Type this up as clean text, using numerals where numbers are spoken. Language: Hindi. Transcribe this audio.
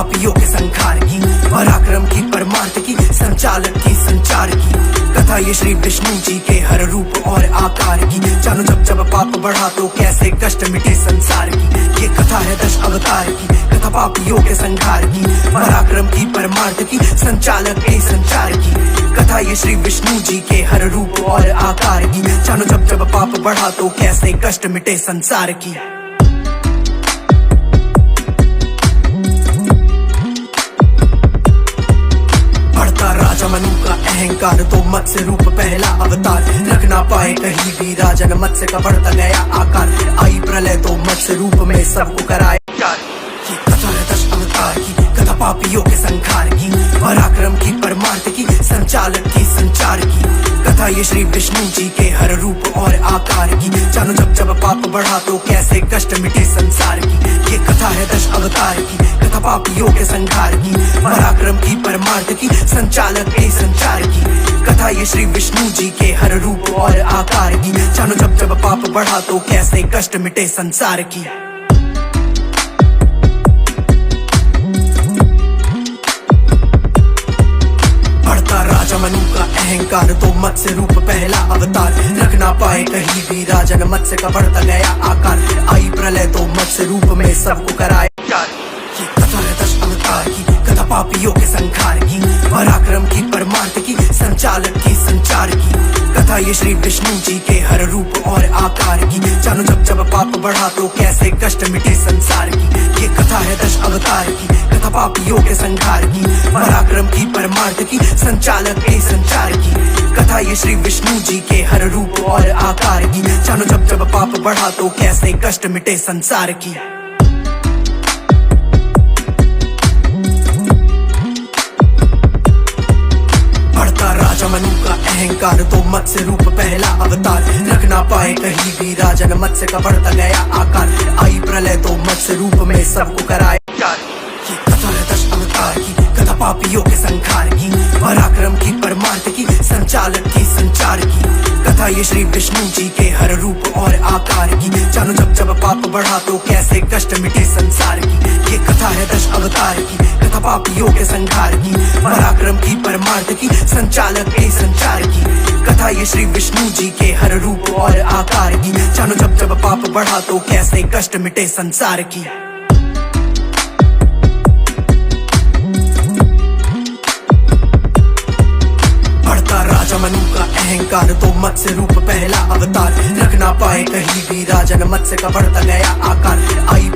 पापियों के संखार की, पराक्रम की, परमार्थ की, संचालक की, संचार की कथा ये श्री विष्णु जी के हर रूप और आकार की। जानो जब जब पाप बढ़ा तो कैसे कष्ट मिटे संसार की। ये कथा है 10 अवतार की, कथा पापियों के संहार की, पराक्रम की, परमार्थ की, संचालक की, संचार की कथा ये श्री विष्णु जी के हर रूप और आकार की। जानो जब जब पाप बढ़ा तो कैसे कष्ट मिटे संसार की। राजा मनु का अहंकार तो मत्स्य रूप पहला अवतार, रख ना पाए कहीं भी राजन मत्स्य का बढ़ता गया आकार। आई प्रलय तो मत्स्य रूप में सबको कराए प्यार। ये कथा है 10 अवतार की, कथा पापियों के संहार की, पराक्रम की, परमार्थ की, संचालक की, संचार की कथा ये श्री विष्णु जी के हर रूप और आकार की। जानो जब जब पाप बढ़ा तो कैसे कष्ट मिटे संसार की। ये कथा है 10 अवतार की, कथा पापियों के संहार की, पराक्रम की, परमार्थ की, संचालक की, संचार की कथा ये श्री विष्णु जी के हर रूप और आकार की। जानो जब जब पाप बढ़ा तो कैसे कष्ट मिटे संसार की। राजा मनु का अहंकार तो मत्स्य रूप पहला अवतार, रख ना पाए कहीं भी राजन मत्स्य का बढ़ता गया आकार। आई प्रलय तो मत्स्य रूप में सबको कराए प्यार। ये कथा है 10 अवतार की, कथा पापियों के संहार की, पराक्रम की, परमार्थ की, संचालक की, संचार की कथा ये श्री विष्णु जी के हर रूप और आकार की। जानो जब जब पाप बढ़ा तो कैसे कष्ट मिटे संसार की। ये कथा है 10 अवतार की, कथा पापियों के संहार की, पराक्रम की, परमार्थ की, संचालक की, संचार की कथा ये श्री विष्णु जी के हर रूप और आकार की। जानो जब जब पाप बढ़ा तो कैसे कष्ट मिटे संसार की। राजा मनु का अहंकार तो मत्स्य रूप पहला अवतार, रख ना पाए कहीं भी राजन मत्स्य का बढ़ता गया आकार। आई प्रलय तो मत्स्य रूप में सबको कराए प्यार। ये कथा है 10 अवतार की, कथा पापियों के संहार की, पराक्रम की, परमार्थ की, संचालक की, संचार की कथा ये श्री विष्णु जी के हर रूप और आकार की। जानो जब जब पाप बढ़ा तो कैसे कष्ट मिटे संसार की। ये कथा है 10 अवतार की, कथा पापियों के संहार की, पराक्रम की, परमार्थ की, संचालक की, संचार की कथा ये श्री विष्णु जी के हर रूप और आकार की। जानो जब जब पाप बढ़ा तो कैसे कष्ट मिटे संसार की। राजा मनु का अहंकार तो मत्स्य रूप पहला अवतार, रख ना पाए कहीं भी राजन मत्स्य का बढ़ता गया आकार। आई